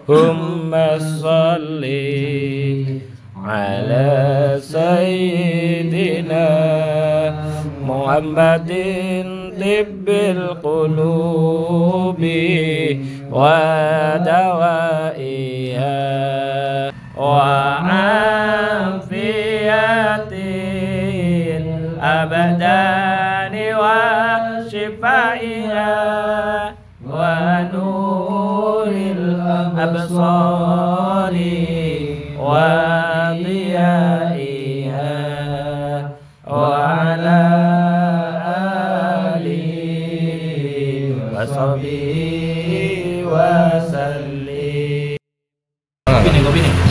Allahumma salli ala sayyidina Muhammadin tibbil qulubi wa dawaiha wa afiyatil abdani wa shifaiha wa nuril absari wa diyaiha wa ala alihi wa sahbihi wa sallim.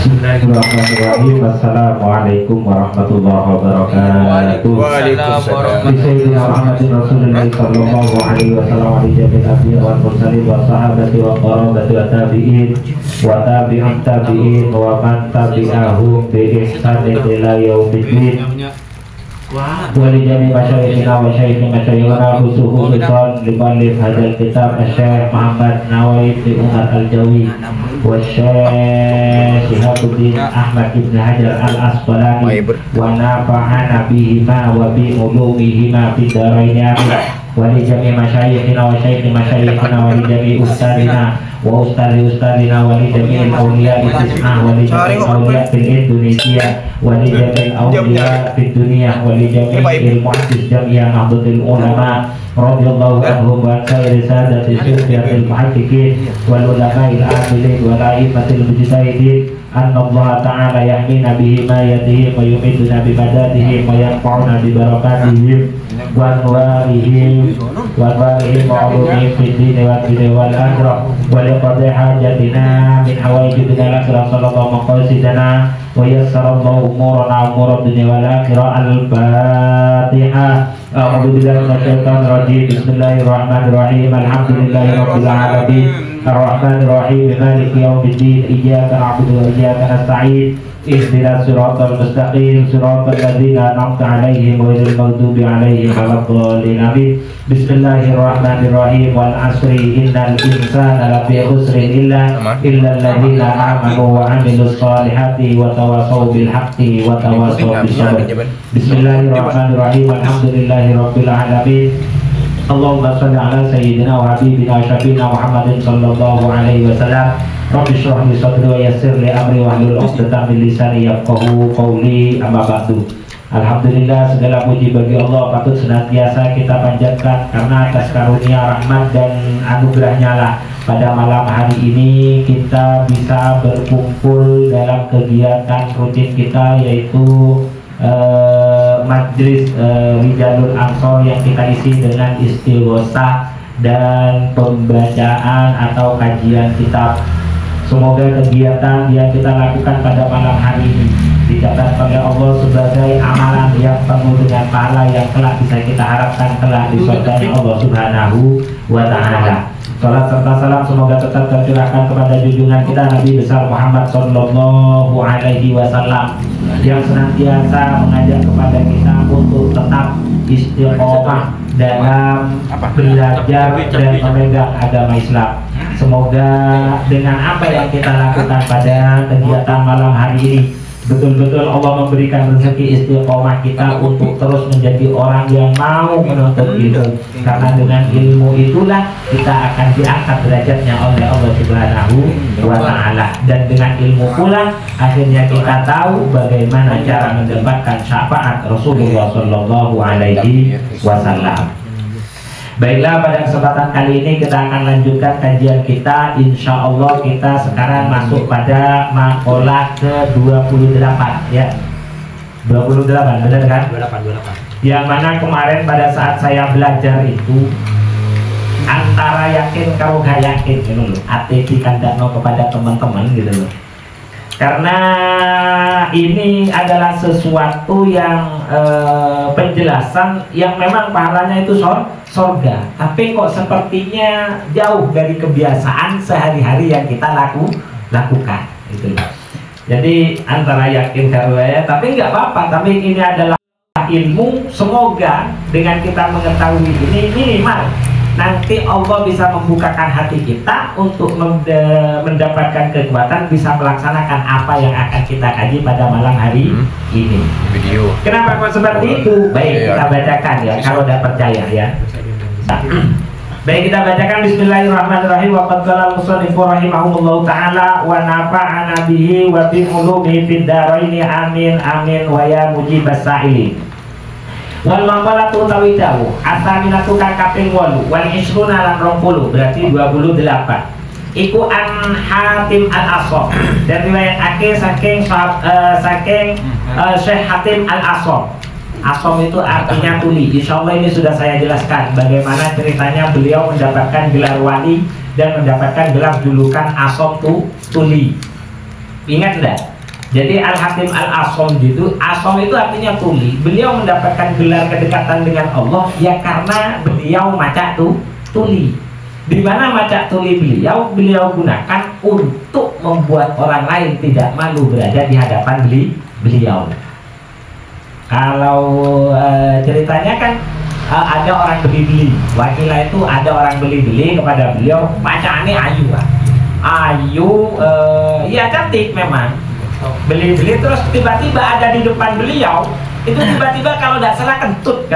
Bismillahirrahmanirrahim. Assalamualaikum warahmatullahi wabarakatuh. Waalaikumsalam. Sayyidina Muhammadin Rasulullah sallallahu alaihi wasallam wa jami'il anbiya wal mursalin wa sahabati wa qarabati wa tabi'in wa tabi'in tabi'in wa man tabi'ahum bi ihsanin ila yaumiddin. Wali jami masyayikhina wa syaikhi masyayikhina khusuhu bisan libalif hadal kitab Syekh Muhammad Nawawi bin Umar Al-Jawi wa Syekh Shihabuddin Ahmad ibn Hajar Al-Asqalani wa nafa'ana bihima wa bi ulumihima fid dharain amin. Wali jami masyayikhina wa syaikhi masyayikhina wa li jami ustadina wa ustadina wa li jami al-awliya istisna wa li jami al-awliya fil Indonesia wa li jami al-awliya fid dunia wa li jami al-muhaddis jami'an Nahdlatul Ulama radhiyallahu anhum wa khairi sadati syuhratil muhaddiqin wal ulama'il amilin wa la'immatil mujtahidin anna Allah ta'ala yahmina bihi ma yadihi wa yumiduna bi madadihi wa yanfa'una bi barakatihim wa anwarihim wa ulumihim fid dini wa dunya wal akhirah wa liqadhi hajatina min hawaijina al-akhirah sallallahu maqasidana wa yassarallahu umurana umurad dunya wal akhirah. Al-Fatihah. A'udzu billahi minasyaitonir rajim. Bismillahirrahmanirrahim. Alhamdulillahi rabbil alamin. Ar-Rahmanir Rahim. Maliki yaumiddin. Iyyaka na'budu wa iyyaka nasta'in. Ihdinas siratal mustaqim. Siratal ladzina an'amta 'alaihim ghairil maghdubi 'alaihim waladdallin. Amin. Bismillahirrahmanirrahim. Wal 'asri innal insana lafi khusrin illa alladzina amanu wa 'amilus solihati wa tawassaw bil haqqi wa tawassaw bis sabr. Bismillahirrahmanirrahim. Alhamdulillahi rabbil alamin. Allahumma shalli ala sayyidina wa habibina wa syafiina Muhammadin sallallahu alaihi wasallam. Rabbi shrah li sadri wa yassir li amri wa hlul 'uqdatam min lisani yafqahu qawli. Amma ba'du. Alhamdulillah, segala puji bagi Allah patut senantiasa kita panjatkan karena atas karunia rahmat dan anugerahnya lah pada malam hari ini kita bisa berkumpul dalam kegiatan rutin kita yaitu majlis Rijalul Ansor yang kita isi dengan istighosah dan pembacaan atau kajian kitab. Semoga kegiatan yang kita lakukan pada malam hari ini dicatat oleh Allah sebagai amalan yang penuh dengan pahala yang kelak bisa kita harapkan kelak di surga Allah Subhanahu wa Ta'ala. Salat serta salam semoga tetap tercurahkan kepada junjungan kita Nabi besar Muhammad sallallahu alaihi wasallam yang senantiasa mengajak kepada kita untuk tetap istiqomah dalam belajar dan memegang agama Islam. Semoga dengan apa yang kita lakukan pada kegiatan malam hari ini betul-betul Allah memberikan rezeki istiqomah kita untuk terus menjadi orang yang mau menuntut ilmu, karena dengan ilmu itulah kita akan diangkat derajatnya oleh Allah Subhanahu wa Ta'ala, dan dengan ilmu pula akhirnya kita tahu bagaimana cara mendapatkan syafaat Rasulullah Shallallahu Alaihi Wasallam. Baiklah, pada kesempatan kali ini kita akan lanjutkan kajian kita. Insya Allah kita sekarang masuk pada makalah ke-28 ya. 28, benar kan? 28. Yang mana kemarin pada saat saya belajar itu antara yakin kalau gak yakin gitu loh. Hati kandakno kepada teman-teman gitu loh. Karena ini adalah sesuatu yang penjelasan yang memang pahalanya itu sorga, tapi kok sepertinya jauh dari kebiasaan sehari-hari yang kita lakukan gitu. Jadi antara yakin kalau ya, tapi nggak apa-apa. Tapi ini adalah ilmu. Semoga dengan kita mengetahui ini minimal nanti Allah bisa membukakan hati kita untuk mendapatkan kekuatan bisa melaksanakan apa yang akan kita kaji pada malam hari ini. Video. Kenapa kok seperti itu? Baik, kita bacakan ya kalau tidak percaya ya. Baik, kita bacakan bismillahirrahmanirrahim. Wa qad qala al-musannifu rahimahullahu taala wa nafa'ana bihi wa bi ulumihi fid dharaini amin amin wa ya mujibas sa'ilin. Wal maqalatu tawidahu asaminatu kang kaping 8 wal isruna lan 20 berarti 28. Iku an Hatim al-Asam dan riwayatake saking Syekh Hatim al-Asam. Asom itu artinya tuli. Insya Allah ini sudah saya jelaskan bagaimana ceritanya beliau mendapatkan gelar wali dan mendapatkan gelar julukan Asom tuli. Ingat enggak? Jadi Al-Hatim Al-Asom gitu, Asom itu artinya tuli. Beliau mendapatkan gelar kedekatan dengan Allah ya karena beliau maca tuli. Di mana maca tuli beliau gunakan untuk membuat orang lain tidak malu berada di hadapan beliau. Kalau ceritanya kan ada orang beli-beli, wakilah itu ada orang beli-beli kepada beliau, bacaannya ayu, ya cantik memang. Beli-beli terus tiba-tiba ada di depan beliau, itu tiba-tiba kalau tidak salah kentut,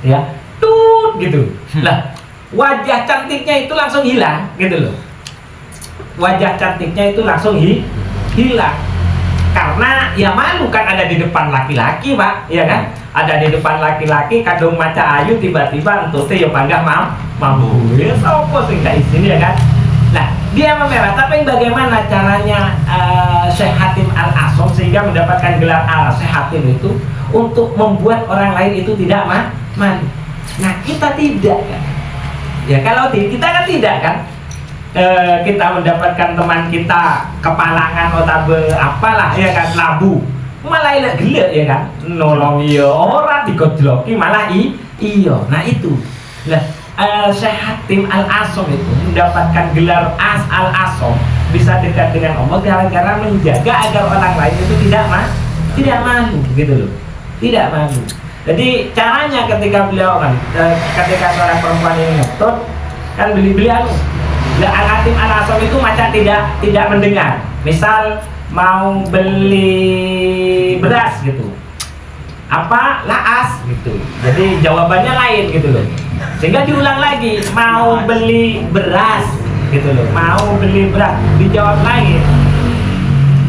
ya, tut gitu. Lah, wajah cantiknya itu langsung hilang, gitu loh. Wajah cantiknya itu langsung hilang. Karena ya malu kan ada di depan laki-laki pak, ya kan? Ada di depan laki-laki kadung maca ayu tiba-tiba entute ya panggah mampu ya sopo sing gak isin ya kan? Nah dia memerah, tapi bagaimana caranya Syekh Hatim Al-Asam sehingga mendapatkan gelar Syekh Hatim itu untuk membuat orang lain itu tidak malu. Nah kita tidak kan? Ya kalau kita kan tidak kan? Kita mendapatkan teman kita kepalangan atau apalah ya kan labu malah elek gelek ya kan nolong iya orang digojloki malah iya. Nah itu lah Syekh Hatim Al-Asam itu mendapatkan gelar Al-Asam bisa dekat dengan Allah gara-gara menjaga agar orang lain itu tidak malu gitu loh, tidak malu. Jadi caranya ketika beliau kan ketika seorang perempuan ini ngetut kan beli Al-Hatim Al-Asam itu macam tidak mendengar. Misal mau beli beras gitu, apa laas gitu. Jadi jawabannya lain gitu loh. Sehingga diulang lagi mau beli beras gitu loh. Mau beli beras dijawab lain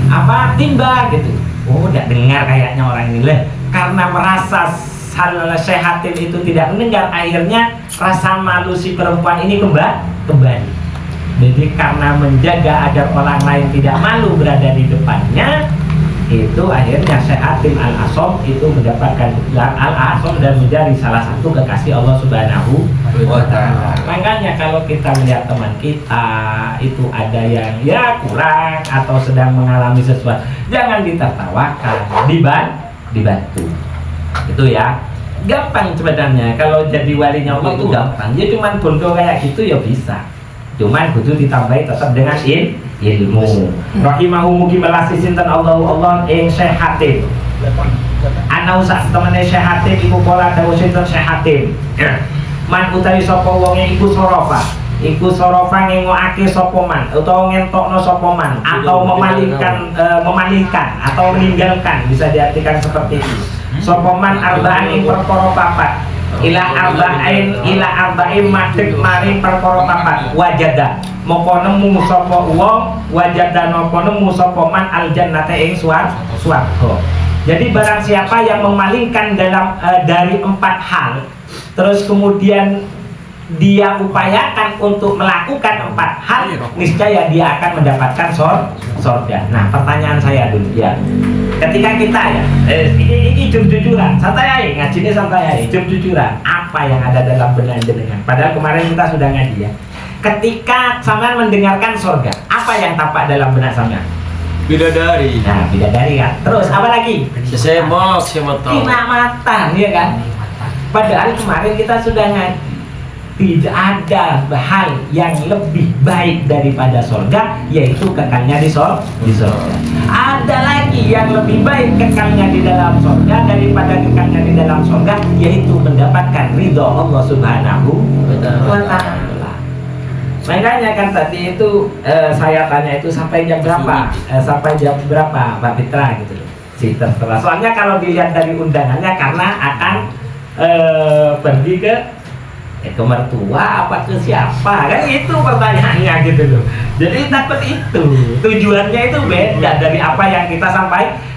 apa timba gitu. Oh tidak dengar kayaknya orang ini lah. Karena merasa Syekh Hatim itu tidak mendengar, akhirnya rasa malu si perempuan ini kembali. Jadi karena menjaga agar orang lain tidak malu berada di depannya, itu akhirnya Syekh Hatim Al-Asam itu mendapatkan gelar Al-Asam dan menjadi salah satu kekasih Allah Subhanahu wa Ta'ala. Makanya kalau kita melihat teman kita itu ada yang ya kurang atau sedang mengalami sesuatu, jangan ditertawakan, dibantu. Itu ya. Gampang sebenarnya kalau jadi walinya Allah itu gampang. Ya cuman bodoh kayak gitu ya bisa. Cuman kudu ditambahi tetap dengan ilmu. Rahimahu mugi melasi sinten Allah ing Syekh Hatim. Ana usah temene Syekh Hatim iku kala dawuh sinten Syekh Hatim. Man utawi sapa wonge iku sorofa. Iku sorofa ngengokake sapa man utawa ngentokno sapa man atau memalingkan atau meninggalkan, bisa diartikan seperti itu. Sapa man arba'an ing perkara papat. Ila arba'in madhek maring perkara papat wajada moko nemu sapa wong wajada moko nemu sapa man aljannata ing swarga. Jadi barang siapa yang memalingkan dari 4 hal terus kemudian dia upayakan untuk melakukan 4 hal, niscaya dia akan mendapatkan surga. Nah pertanyaan saya dulu ya, ketika kita ya ini jujur-jujuran, santai aja ngajinya, santai aja jujur-jujuran, apa yang ada dalam benak jenengan? Padahal kemarin kita sudah ngaji ya. Ketika sampean mendengarkan surga, apa yang tampak dalam benak sampean? Bidadari. Nah bidadari kan. Terus apa lagi? Semok, Kinamatan ya kan. Padahal kemarin kita sudah ngaji tidak ada hal yang lebih baik daripada surga, yaitu kekalnya di surga. Ada lagi yang lebih baik kekalnya di dalam surga daripada kekalnya di dalam surga, yaitu mendapatkan ridho Allah Subhanahu wa Ta'ala. Makanya kan tadi itu saya tanya itu sampai jam berapa? Sampai jam berapa Pak Fitra gitu loh. Si terserah. Soalnya kalau dilihat dari undangannya karena akan pergi ke mertua apa ke siapa, kan itu pertanyaannya gitu loh. Jadi takut itu tujuannya itu beda dari apa yang kita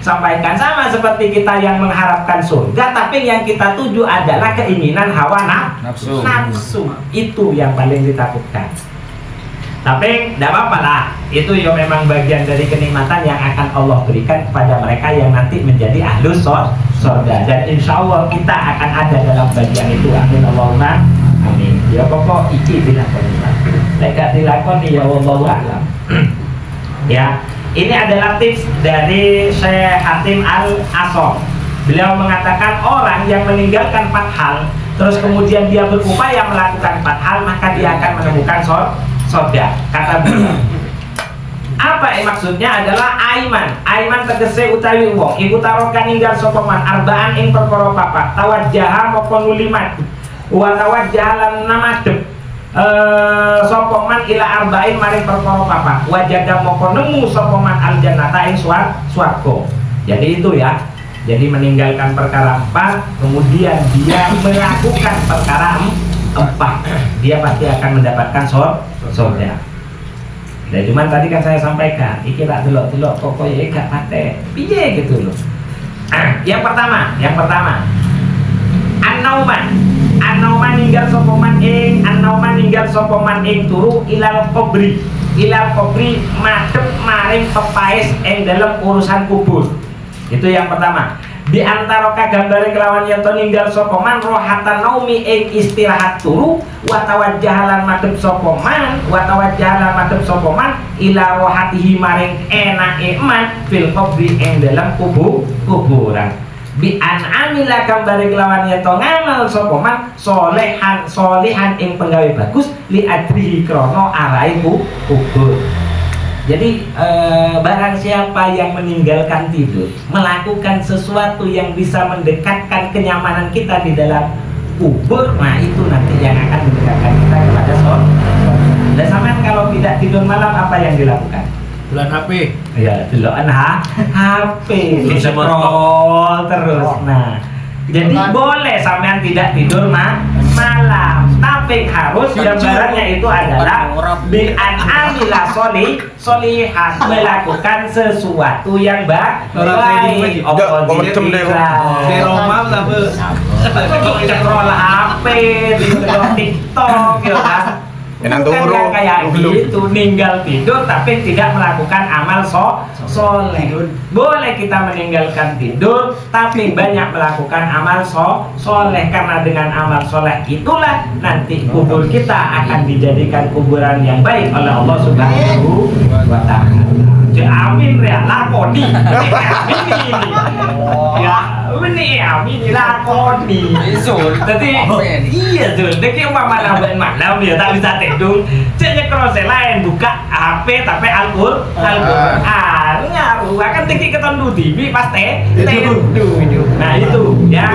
sampaikan. Sama seperti kita yang mengharapkan surga, tapi yang kita tuju adalah keinginan hawa nafsu. Itu yang paling ditakutkan. Tapi tidak apa-apa lah, itu ya memang bagian dari kenikmatan yang akan Allah berikan kepada mereka yang nanti menjadi ahlus surga. Dan insya Allah kita akan ada dalam bagian itu. Amin Allahumma amin. Ya pokok iki dilakoni. Lek dilakoni ya wallahu a'lam. Ya, ini adalah tips dari Syekh Hatim Al-Ashar. Beliau mengatakan orang yang meninggalkan 4 hal, terus kemudian dia berupaya melakukan 4 hal, maka dia akan menemukan surga. Kata beliau, apa maksudnya adalah aiman tegese utawi wong iku taroka ninggal sapa man arbaan ing perkara papat tawajjaha moko nulimat wa tawajjaha lan namadhep sapa man ila arba'in maring perkara papat wajada moko nemu sapa man aljannata ing swarga. Jadi itu ya. Jadi meninggalkan perkara 4, kemudian dia melakukan perkara 4, dia pasti akan mendapatkan surga. Dan cuman tadi kan saya sampaikan, iki tak delok-delok pokoknya gak pate. Piye gitu loh. Yang pertama, An-nauman ninggal sapa man ing turu ilal qabri madhep maring pepaes ing dalam urusan kubur. Itu yang pertama. Di antara kagambare kelawan yen to ninggal sapa man rohatan naumi ing istirahat turu wa tawajjahalan madhep sapa man ila rohatihi maring enake man fil qabri ing dalam kuburan. Bi an amila gambare kelawan yen to ngamal sapa man solehan ing penggawe bagus li adrihi krana arahe kubur. Jadi barang siapa yang meninggalkan tidur, melakukan sesuatu yang bisa mendekatkan kenyamanan kita di dalam kubur, nah itu nanti yang akan mendekatkan kita kepada surga. Dan sampean kalau tidak tidur malam apa yang dilakukan? Bulan HP. Ya, delokan HP, scroll terus. Nah, jadi boleh sampean tidak tidur malam, tapi harus gambarannya itu adalah bi an amila solihan, melakukan sesuatu yang baik. Scroll HP, di TikTok, ya kan? Bukan yang kayak gitu, ninggal tidur tapi tidak melakukan amal soleh. Boleh kita meninggalkan tidur tapi banyak melakukan amal soleh, karena dengan amal soleh itulah nanti kubur kita akan dijadikan kuburan yang baik oleh Allah Subhanahu wa Ta'ala. Amin ya lakoni. Amin lakoni. Jadi iya tuh, dek umpama malam ya tak bisa tidur. Ceknya kalau saya lain buka HP tapi Al-Qur'an ngaruh akan tinggi ketondu TV pasti tidur. Nah itu ya.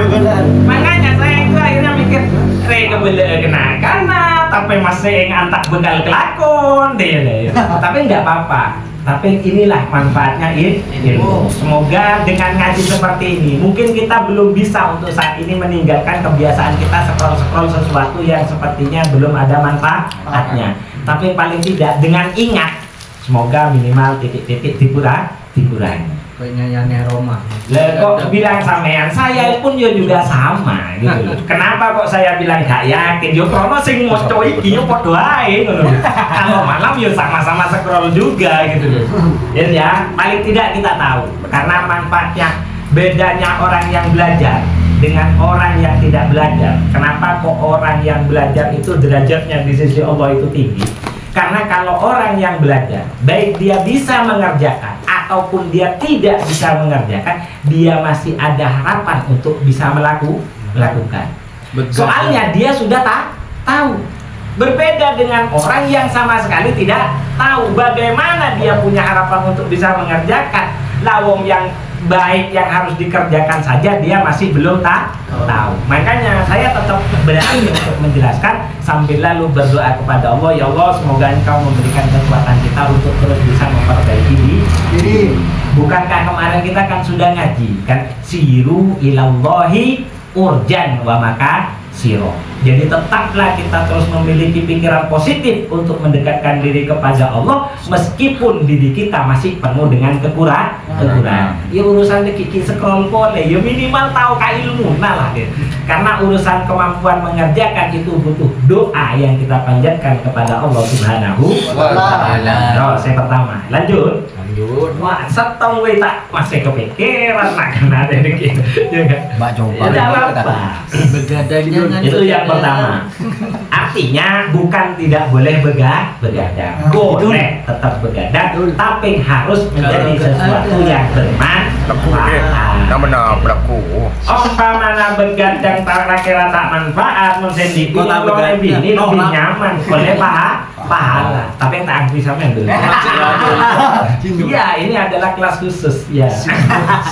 Makanya saya itu akhirnya mikir kembali karena tapi masih antak bekal kelakon deh. Tapi nggak apa-apa. Tapi inilah manfaatnya ilmu. Semoga dengan ngaji seperti ini, mungkin kita belum bisa untuk saat ini meninggalkan kebiasaan kita scroll sesuatu yang sepertinya belum ada manfaatnya. Tapi paling tidak dengan ingat, semoga minimal titik-titik dikurangi. Penyanyiannya Roma. Lah kok bilang sampean, saya pun juga sama gitu loh. Kenapa kok saya bilang gak yakin? Yo krono sing moco iki yo padha ae ngono. Kalau malam yo sama-sama scroll juga gitu loh. Ya, paling tidak kita tahu karena manfaatnya. Bedanya orang yang belajar dengan orang yang tidak belajar. Kenapa kok orang yang belajar itu derajatnya di sisi Allah itu tinggi? Karena kalau orang yang belajar, baik dia bisa mengerjakan ataupun dia tidak bisa mengerjakan, dia masih ada harapan untuk bisa melakukan. Betul. Soalnya dia sudah tahu. Berbeda dengan orang yang sama sekali tidak tahu. Bagaimana dia punya harapan untuk bisa mengerjakan? Lawong yang baik yang harus dikerjakan saja dia masih belum tahu. Makanya saya tetap berani untuk menjelaskan sambil lalu berdoa kepada Allah, ya Allah semoga Engkau memberikan kekuatan kita untuk terus bisa memperbaiki diri. Bukankah kemarin kita kan sudah ngaji kan, siru ilallahi urjan wa maka siro. Jadi tetaplah kita terus memiliki pikiran positif untuk mendekatkan diri kepada Allah meskipun diri kita masih penuh dengan kekurangan. Ya urusan kiki scroll boleh, ya minimal tahu ilmu lah deh. Karena urusan kemampuan mengerjakan itu butuh doa yang kita panjatkan kepada Allah Subhanahu wa taala. Oh, saya pertama. Lanjut. Wah, setong we tak masih kepikiran nak kena ada dikit. Ya kan? Mbak coba. Tidak apa-apa. Begadang Itu yang pertama. Artinya bukan tidak boleh begadang. Boleh tetap begadang, tapi harus menjadi sesuatu yang bermanfaat. Namanya berlaku. Umpamanya begadang tak kira tak manfaat, mungkin di ini lebih nyaman, boleh pahala. Tapi yang tak bisa dulu. Iya, ini adalah kelas khusus ya.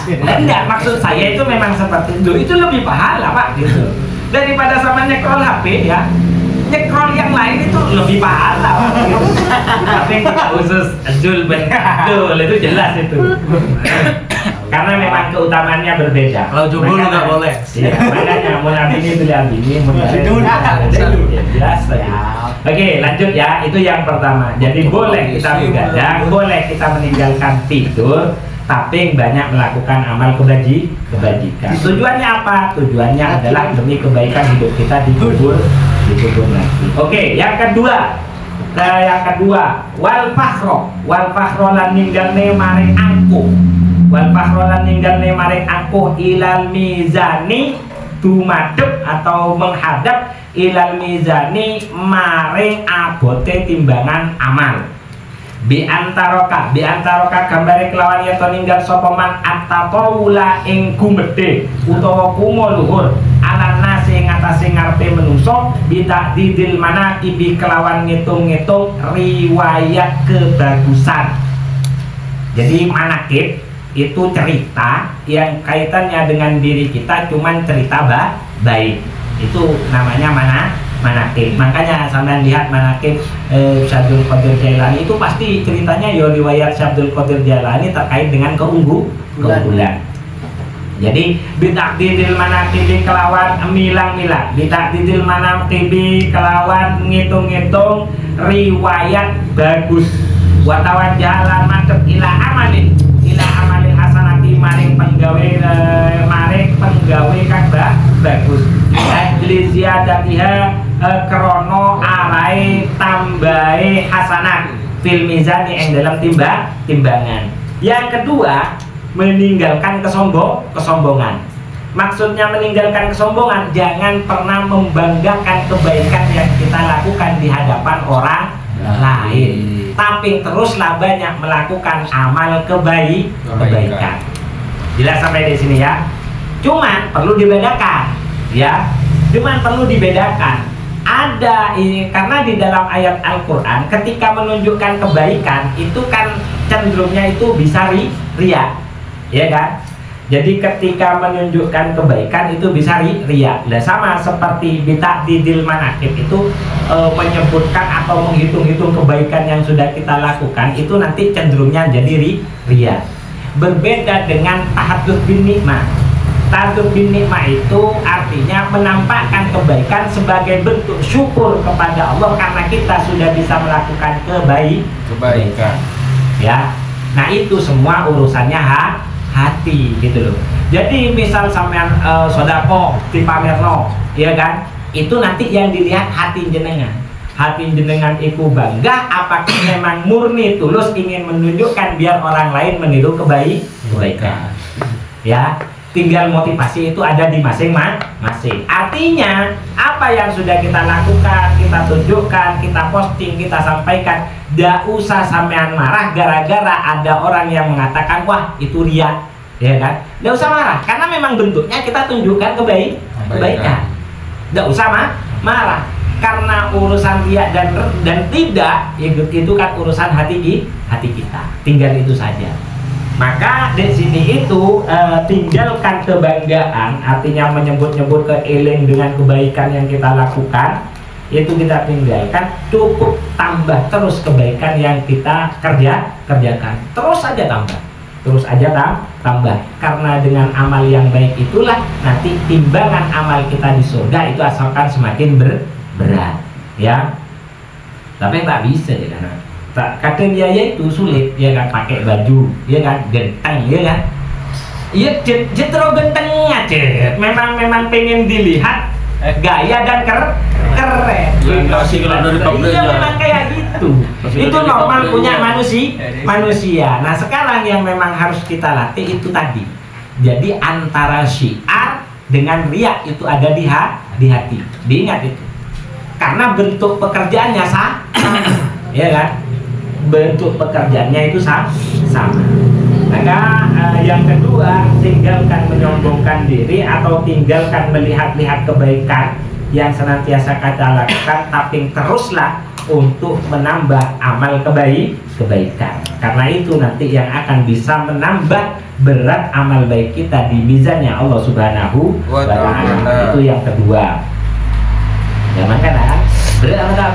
Enggak, maksud saya itu memang seperti itu lebih pahala Pak gitu. Daripada sama nyekrol HP ya. Nyekrol yang lain itu lebih pahala Pak gitu. Tapi yang kita khusus Jul betul itu jelas itu. Karena memang keutamaannya berbeda. Kalau jubul nggak boleh. Iya, makanya mau ini beli ini, mau jelas lagi. Oke, lanjut ya. Itu yang pertama. Jadi boleh kita begadang, boleh kita meninggalkan tidur, tapi banyak melakukan amal kebajikan. Tujuannya apa? Tujuannya adalah demi kebaikan hidup kita di kubur nanti. Oke, yang kedua. Wal fakhro lan ninggalne maring angkuh. Wal fakhro lan ninggalne maring angkuh ilal mizani dumadep atau menghadap ilal mizani maring abote timbangan amal. Bi antaroka gambare kelawan yen to ninggal sapa man attatawula ing gumedhe utawa kumo luhur ala nase ing atase ngarepe menungso bitadidil manaqibi kelawan ngitung-ngitung riwayat kebagusan. Jadi manaqib itu cerita yang kaitannya dengan diri kita, cuman cerita baik. Itu namanya manaqib. Makanya sampean lihat manaqib Syabdul Qadir Jailani itu pasti ceritanya ya riwayat Syabdul Qadir Jailani terkait dengan keunggulan. Jadi bitakdidil manaqibi kelawan milang-milang, bitakdidil manaqibi kelawan ngitung-ngitung riwayat bagus. Watawan jalan madhep ila amalin hasanati maring penggawe kang bagus. Liziadatiha krono arai tambahe hasanat fil mizani yang dalam timbangan. Yang kedua, meninggalkan kesombongan. Maksudnya meninggalkan kesombongan, jangan pernah membanggakan kebaikan yang kita lakukan di hadapan orang lain. Tapi teruslah banyak melakukan amal kebaikan. Jelas sampai di sini ya. Cuman perlu dibedakan, ya. Ada ini karena di dalam ayat Al-Qur'an ketika menunjukkan kebaikan itu kan cenderungnya itu bisa riya, ya kan? Jadi ketika menunjukkan kebaikan itu bisa riya. Nah, sama seperti bitakdidil manaqib itu menyebutkan atau menghitung-hitung kebaikan yang sudah kita lakukan itu nanti cenderungnya jadi riya. Berbeda dengan tahaddud bin nikmah. Tahaddud bin nikmah itu artinya menampakkan kebaikan sebagai bentuk syukur kepada Allah karena kita sudah bisa melakukan kebaikan. Ya. Nah, itu semua urusannya hati gitu loh. Jadi misal sampean sodako dipamerno, ya kan? Itu nanti yang dilihat hati jenengan. Hati jenengan itu bangga apakah memang murni tulus ingin menunjukkan biar orang lain meniru kebaikan. Ya, tinggal motivasi itu ada di masing-masing. Artinya apa yang sudah kita lakukan, kita tunjukkan, kita posting, kita sampaikan, tidak usah sampean marah gara-gara ada orang yang mengatakan wah itu riya, ya kan? Tidak usah marah karena memang bentuknya kita tunjukkan kebaikan. Tidak usah marah. karena urusan riya dan tidak, itu kan urusan hati kita. Tinggal itu saja. Maka di sini itu tinggalkan kebanggaan, artinya menyebut-nyebut keeling dengan kebaikan yang kita lakukan, itu kita tinggalkan. Cukup tambah terus kebaikan yang kita kerjakan. Terus saja tambah. Karena dengan amal yang baik itulah nanti timbangan amal kita di surga itu asalkan semakin berat, ya. Tapi tak bisa ya kan. Kadang ya itu sulit, ya kan, pakai baju, ya kan, genteng, ya kan. Iya, jetro genteng aja. Memang pengen dilihat gaya dan keren. Iya, memang kayak gitu. Itu normal punya manusia. Nah, sekarang yang memang harus kita latih itu tadi. Jadi antara syiar dengan riya itu ada di hati. Diingat itu. Karena bentuk pekerjaannya sama. Ya kan? Bentuk pekerjaannya itu sama. Maka yang kedua, tinggalkan menyombongkan diri atau tinggalkan melihat-lihat kebaikan yang senantiasa kita lakukan, tapi teruslah untuk menambah amal kebaikan. Karena itu nanti yang akan bisa menambah berat amal baik kita di mizannya Allah Subhanahu wa Ta'ala. Itu yang kedua. Ya makanya berat kan?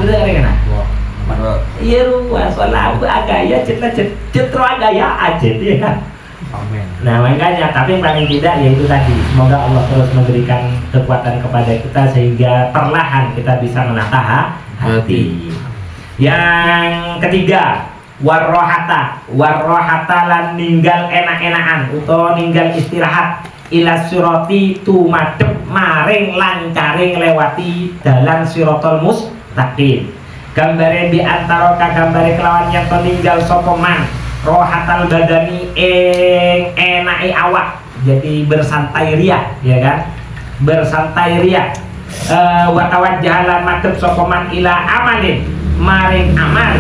Iya ruas, soalnya agaya cetro agaya aja dia kan. Nah makanya, tapi yang paling tidak yaitu tadi, semoga Allah terus memberikan kekuatan kepada kita sehingga perlahan kita bisa menata hati. Yang ketiga, warrohata lan ninggal enak-enakan utawa ninggal istirahat ila siroti tumadep maring lancaring lewati dalan sirotol mustaqim. Gambare di antara kagambare kelawan yang peninggal sokoman rohatal badani enai awak, jadi bersantai ria, ya kan, bersantai ria. Watawat jalan madep sokoman ila amalin maring amal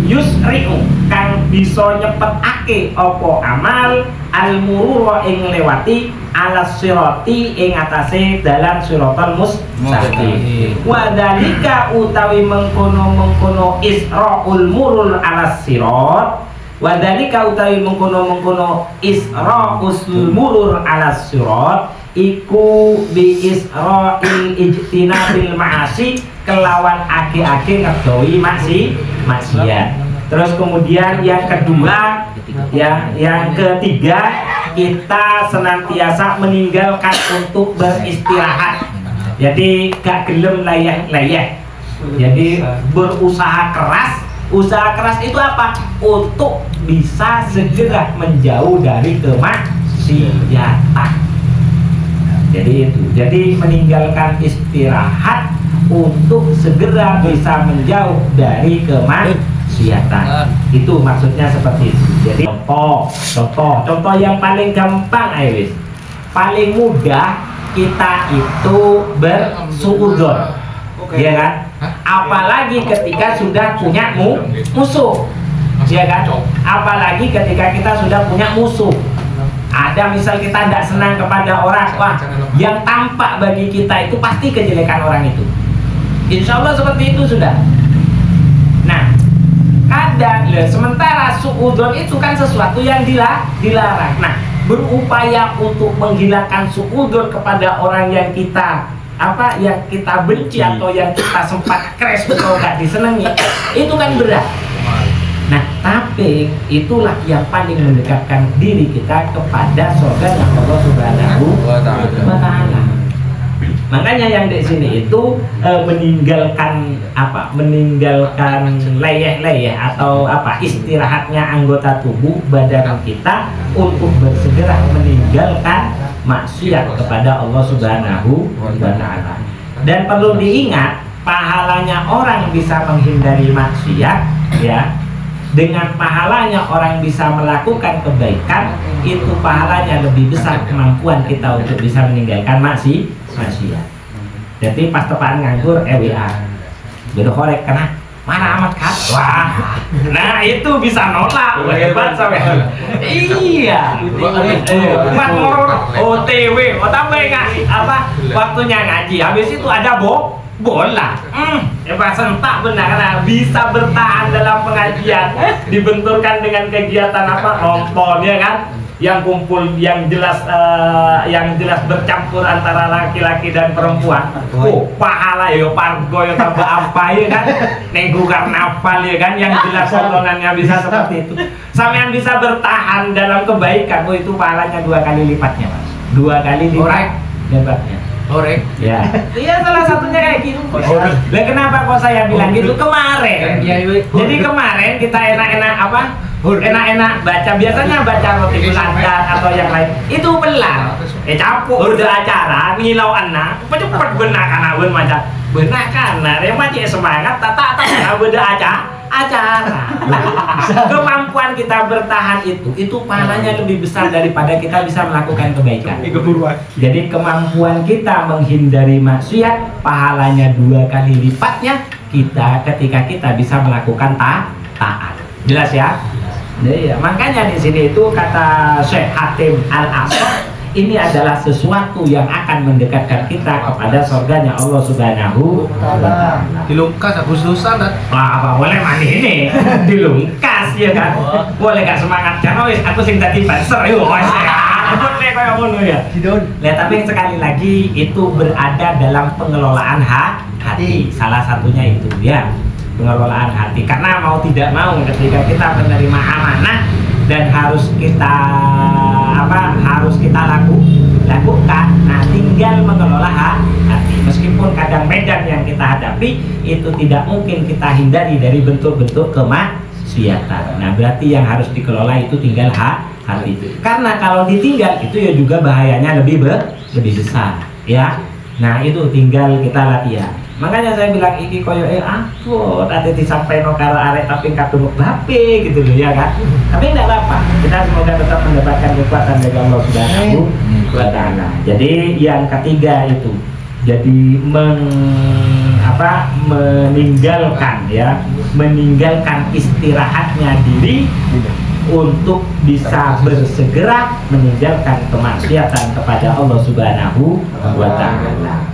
yusri'u kang bisa nyepetake opo amal al-murura ing lewati ala sirati ing atase dalam siratal mustaqim. Wa dzalika utawi mengkono isra'ul murul ala sirat. Wa dzalika utawi mengkono isra'ul murul ala sirat iku bi isra'il ijtinabil ma'asi kelawan ake-ake ngedowi maksiat. Terus kemudian yang kedua, ya, yang ketiga, kita senantiasa meninggalkan untuk beristirahat. Jadi gak gelem layah. Jadi berusaha keras. Usaha keras itu apa? Untuk bisa segera menjauh dari kemaksiatan. Jadi itu. Jadi meninggalkan istirahat untuk segera bisa menjauh dari kemaksiatan. Itu maksudnya seperti itu. Jadi contoh yang paling gampang, Iris, paling mudah kita itu bersuudzon, ya kan? Apalagi ketika sudah punya musuh, ya kan? Apalagi ketika kita sudah punya musuh. Ada misal kita tidak senang kepada orang, wah, yang tampak bagi kita itu pasti kejelekan orang itu. Insya Allah seperti itu sudah. Nah, kadang sementara suudzon itu kan sesuatu yang dilarang. Nah, berupaya untuk menghilangkan suudzon kepada orang yang kita benci atau yang kita sempat crash atau gak disenangi, itu kan berat. Nah, tapi itulah yang paling mendekatkan diri kita kepada surga Allah Subhanahu wa Ta'ala. Makanya yang di sini itu meninggalkan leyeh atau istirahatnya anggota tubuh badan kita untuk bersegera meninggalkan maksiat kepada Allah Subhanahu wa Ta'ala. Dan perlu diingat, pahalanya orang bisa menghindari maksiat, ya, dengan pahalanya orang bisa melakukan kebaikan, itu pahalanya lebih besar kemampuan kita untuk bisa meninggalkan maksiat. Jadi pas tepaan nganggur WA beda korek kena marah amat kan, wah, nah itu bisa nolak, hebat sampai. Iya, buat ngoror OTW, tambah nggak waktunya ngaji, habis itu ada bola. Sentak benar karena bisa bertahan dalam pengajian, dibenturkan dengan kegiatan apa nonton ya kan, yang kumpul yang jelas bercampur antara laki-laki dan perempuan. Oh pahala ya pargo ya tambah apa ya kan, nego karnaval ya kan, yang jelas tontonannya bisa seperti itu. Sampean bisa bertahan dalam kebaikan, itu pahalanya 2 kali lipatnya mas, 2 kali lipatnya. Orek. Ya. Iya salah satunya kayak gitu. Lah kenapa kok saya bilang gitu kemarin? Jadi kemarin kita enak-enak apa? Enak-enak baca, biasanya baca roti bulandan atau yang lain. Itu belar. Campur udah acara ngilau anak, cepet benak anak macam benak karena remaja semangat tata beda acara. Kemampuan kita bertahan itu pahalanya lebih besar daripada kita bisa melakukan kebaikan. Jadi kemampuan kita menghindari maksiat pahalanya 2 kali lipatnya ketika kita bisa melakukan taat. Jelas ya? Ya, makanya di sini itu kata Syekh Hatim Al-Asqar, ini adalah sesuatu yang akan mendekatkan kita kepada surganya Allah Subhanahu wa Ta'ala. Dilungkas Agustusan kan? Apa boleh mandi ini dilungkas ya kan? Boleh gak semangat kan? Aku sing tadi banser yuk. Boleh kayak ngono ya. Nah, tapi sekali lagi itu berada dalam pengelolaan hati. Salah satunya itu ya, pengelolaan hati. Karena mau tidak mau ketika kita menerima amanah dan harus kita lakukan, nah tinggal mengelola hati. Meskipun kadang medan yang kita hadapi itu tidak mungkin kita hindari dari bentuk-bentuk kemaksiatan. Nah berarti yang harus dikelola itu tinggal hati. Karena kalau ditinggal itu ya juga bahayanya lebih besar ya. Nah itu tinggal kita latihan. Makanya saya bilang iki koyo aku tadi disampaikan karo arek tapi kadung bape gitu loh ya kan. Tapi enggak apa-apa. Kita semoga tetap mendapatkan kekuatan dari Allah Subhanahu wa Ta'ala. Jadi yang ketiga itu jadi meninggalkan istirahatnya diri untuk bisa bersegera meninggalkan kemaksiatan kepada Allah Subhanahu wa Ta'ala.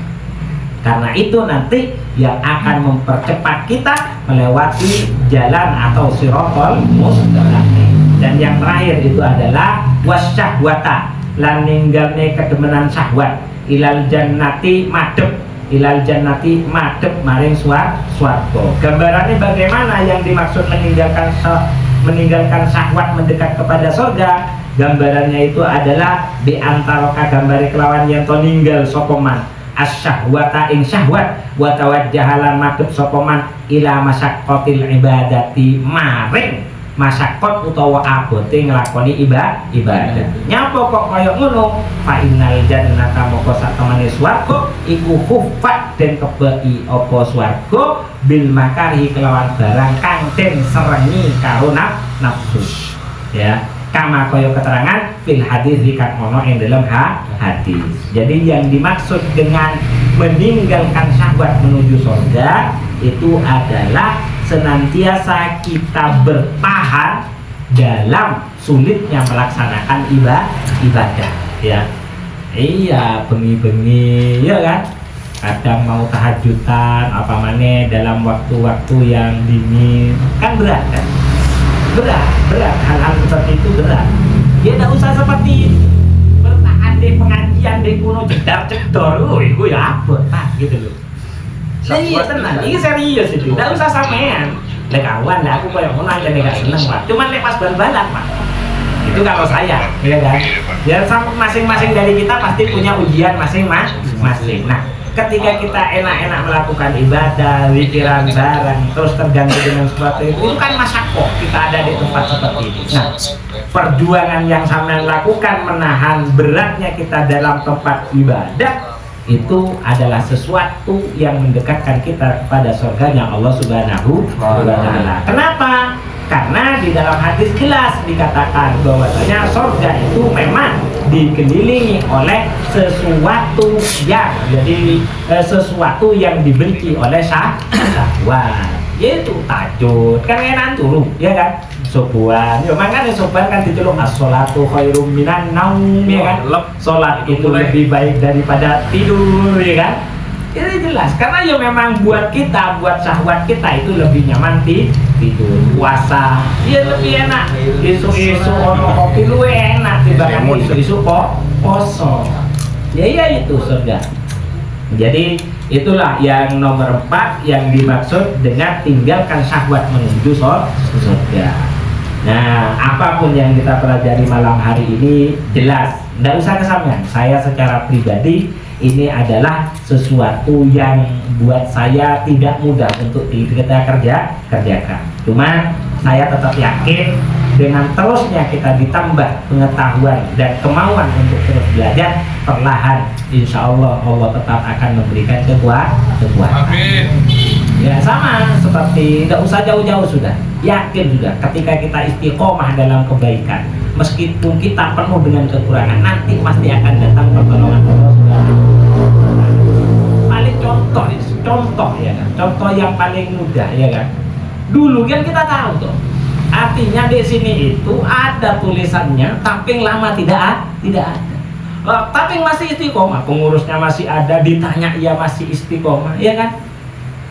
Karena itu nanti yang akan mempercepat kita melewati jalan atau sirotol mustaqim. Dan yang terakhir itu adalah wasyahwata, lan ninggalne kedemenan syahwat, ilal jannati madhep maring swarga. Gambarannya bagaimana yang dimaksud meninggalkan syahwat mendekat kepada surga? Gambarannya itu adalah di antara kagambari kelawan yang to ninggal sapa man asyahwata ing syahwat wa tawajjahalan madhep sapa man ila masyaqqatil ibadati maring masyaqqat utawa abote nglakoni ibadah. Nyapa kok kaya ngono? Fa innal jannata moko sak temene swarga iku huffat den kebeki apa swarga bil makarihi kelawan barang kang den serengi karo nafsu. Ya. Kama koyo keterangan fil hadis kang ono ing dalam hadis. Jadi yang dimaksud dengan meninggalkan syahwat menuju surga itu adalah senantiasa kita bertahan dalam sulitnya melaksanakan ibadah ya. Iya, bengi-bengi ya kan. Kadang mau tahajudan apa maneh dalam waktu-waktu yang dingin kan berat kan? Berat hal-hal seperti itu berat. Ya tidak usah seperti bertahan di pengajian di kuno jedar-jedor, itu ya abot pak gitu loh. Iya tenang, ini serius itu. Tidak usah sampean. Lek kawan, lah aku kayak mau aja gak seneng pak. Cuman lepas bal-balan pak. Itu kalau saya, ya kan. Ya masing-masing dari kita pasti punya ujian masing-masing. Nah, ketika kita enak-enak melakukan ibadah, pikiran bareng, terus terganggu dengan sesuatu itu kan masyarakat kita ada di tempat seperti itu. Nah, perjuangan yang sampean lakukan menahan beratnya kita dalam tempat ibadah itu adalah sesuatu yang mendekatkan kita kepada surganya Allah Subhanahu wa Ta'ala. Kenapa? Karena di dalam hadis jelas dikatakan bahwasanya surga itu memang dikelilingi oleh sesuatu yang dibenci oleh syahwat, yaitu tajud kan enak turu ya kan, subuhan ya makanya subuhan kan diceluk as-sholatu khairum minan naum ya kan, sholat itu lebih baik daripada tidur ya kan. Ini jelas, karena ya memang buat kita, buat syahwat kita itu lebih nyaman tidur, puasa, ya lebih enak. Isu-isu ono kopi lu enak dibanding isu-isu poso. Ya itu surga. Jadi itulah yang nomor 4 yang dimaksud dengan tinggalkan syahwat menuju surga. Nah, apapun yang kita pelajari malam hari ini jelas, tidak usah kesampaian. Saya secara pribadi ini adalah sesuatu yang buat saya tidak mudah untuk kita kerjakan. Cuma saya tetap yakin dengan terusnya kita ditambah pengetahuan dan kemauan untuk terus belajar, perlahan insya Allah Allah tetap akan memberikan kekuatan. Amin. Ya sama seperti tidak usah jauh-jauh, sudah yakin sudah ketika kita istiqomah dalam kebaikan, meskipun kita penuh dengan kekurangan, nanti pasti akan datang pertolongan Allah. Paling contoh ya kan, contoh yang paling mudah ya kan. Dulu kan kita tahu tuh, artinya di sini itu ada tulisannya, tapi lama tidak ada. Tapi masih istiqomah, pengurusnya masih ada, ditanya ia masih istiqomah, ya kan?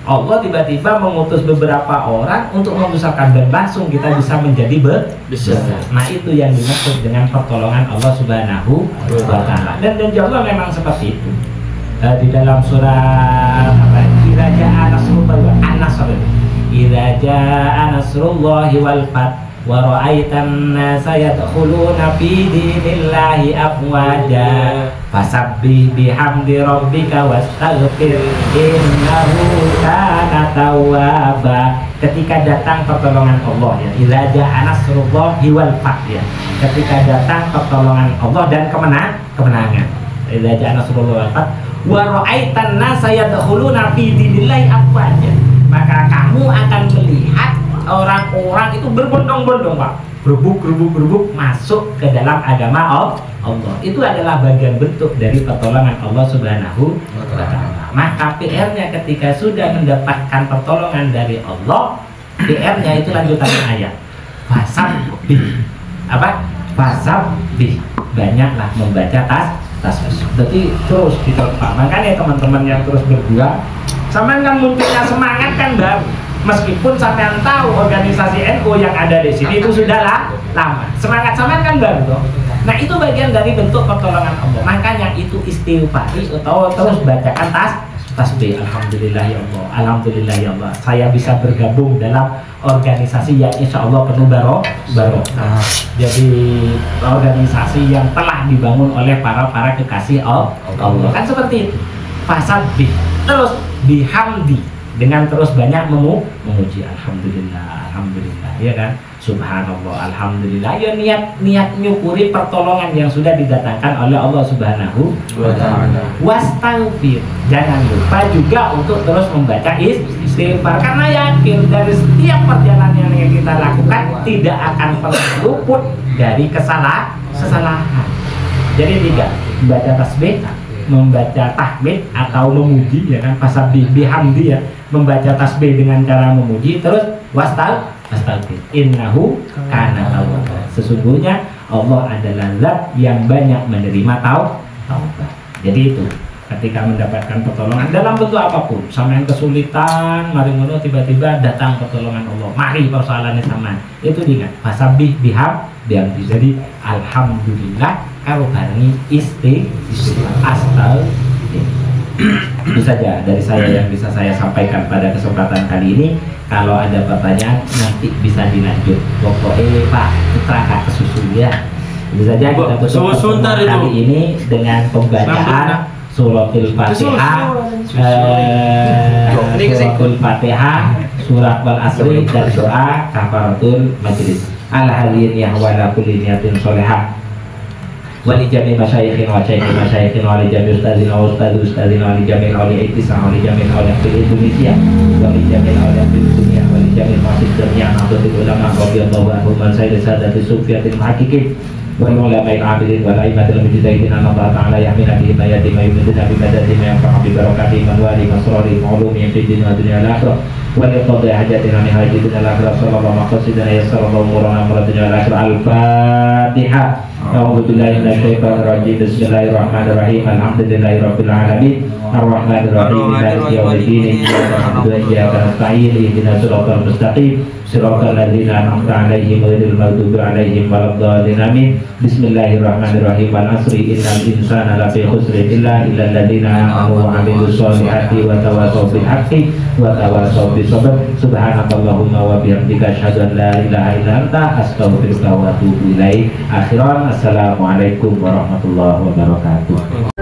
Allah tiba-tiba mengutus beberapa orang untuk membesarkan dan langsung kita bisa menjadi besar. Nah itu yang dimaksud dengan pertolongan Allah Subhanahu wa Ta'ala. Dan Allah memang seperti itu. Di dalam surah apa? Idza jaa nasrullahi wal fath wa ra'aitan nasa yadkhuluna fi dinillahi afwaja fasabbih bihamdi rabbika wastaghfir innahu kana tawwaba. Ketika datang pertolongan Allah ya, idza jaa nasrullahi wal fath ya, ketika datang pertolongan Allah dan kemenangan. Idza jaa nasrullahi wal fath wa ra'aitan nasa yadkhuluna fi dinillahi afwaja, maka kamu akan melihat orang-orang itu berbondong-bondong Pak, berubuk masuk ke dalam agama Allah. Itu adalah bagian bentuk dari pertolongan Allah Subhanahu wa Ta'ala. Maka PR-nya ketika sudah mendapatkan pertolongan dari Allah, PR-nya itu lanjutan ayat fasabbih. Apa? Fasabbih, banyaklah membaca tasbih. Jadi terus diterpa. Makanya teman-teman yang terus berjuang, sampean kan munculnya semangat kan baru. Meskipun sampean tahu organisasi NU yang ada di sini itu sudah lama, semangat sampean kan baru toh. Nah itu bagian dari bentuk pertolongan Allah. Makanya itu istighfari atau terus bacakan tasbih. Alhamdulillah ya Allah, alhamdulillah ya Allah, saya bisa bergabung dalam organisasi yang insya Allah penuh barokah. Jadi organisasi yang telah dibangun oleh para kekasih Allah. Kan seperti itu. Fasabbih, terus bihamdi, dengan terus banyak memuji. Alhamdulillah, alhamdulillah, ya kan? Subhanallah, alhamdulillah. Ya niat nyukuri pertolongan yang sudah didatangkan oleh Allah Subhanahu wa Ta'ala. Wastaghfir, jangan lupa juga untuk terus membaca istighfar, karena yakin dari setiap perjalanan yang kita lakukan tidak akan pernah luput dari kesalahan. Jadi 3, membaca tasbih, membaca tahmid atau memuji, ya kan? Fasabbih bihamdi ya, membaca tasbih dengan cara memuji, terus wastaghfir innahu kana tawwaba, sesungguhnya Allah adalah zat yang banyak menerima taubat. Jadi itu ketika mendapatkan pertolongan dalam bentuk apapun, sampean kesulitan, mari ngono tiba-tiba datang pertolongan Allah, mari persoalannya sama, itu diingat fasabbih bihamdi. Jadi alhamdulillah karo barengi istighfar, astagfirullah. Itu saja dari saya yang bisa saya sampaikan pada kesempatan kali ini. Kalau ada pertanyaan nanti bisa dilanjut. Pokoknya Pak Putra Kak kesusu ya. Itu saja kita tutup pertemuan kali ini dengan pembacaan suratul Fatihah, suratul Fatihah, surat wal asri, dan doa kafaratul majlis. Al-haliyah wa la kulli niyatin sholihah. Wali jami masyayikhin wa syayikhin wali jami ustazina wa ustazina wali jami awli itisah wali jami awli akbil Indonesia wali jami awli akbil dunia wali jami masjid dunia nahdlatul ulama radhiyallahu anhum man sayyid sadati sufiyatil muhaqqiqin wal ulamail amilin wal aimatil mujtahidin Allah ta'ala yahmina bi himayati ma yumiduna bi madadi ma yanfa'u bi barakati man wali masrari ma'lumi fi din wa dunya al-akhirah ولقضاء حاجاتنا من حاجتنا الآخرة صلى الله مقاصدنا يسر الله أمورنا مرادنا الآخرة. الفاتحة. أعوذ بالله من الشيطان الرجيم. بسم الله الرحمن الرحيم. الحمد لله رب العالمين الرحمن الرحيم مالك يوم الدين إياك نعبد وإياك نستعين اهدنا الصراط المستقيم صراط الذين أنعمت عليهم غير المغضوب عليهم ولا الضالين آمين. بسم الله الرحمن الرحيم. والعصر إن الإنسان لفي خسر إلا الذين آمنوا وعملوا الصالحات وتواصوا بالحق وتواصوا بالصبر. سبحانك اللهم وبحمدك أشهد أن لا إله إلا أنت أستغفرك وأتوب إليك. Akhiran, assalamualaikum warahmatullahi wabarakatuh.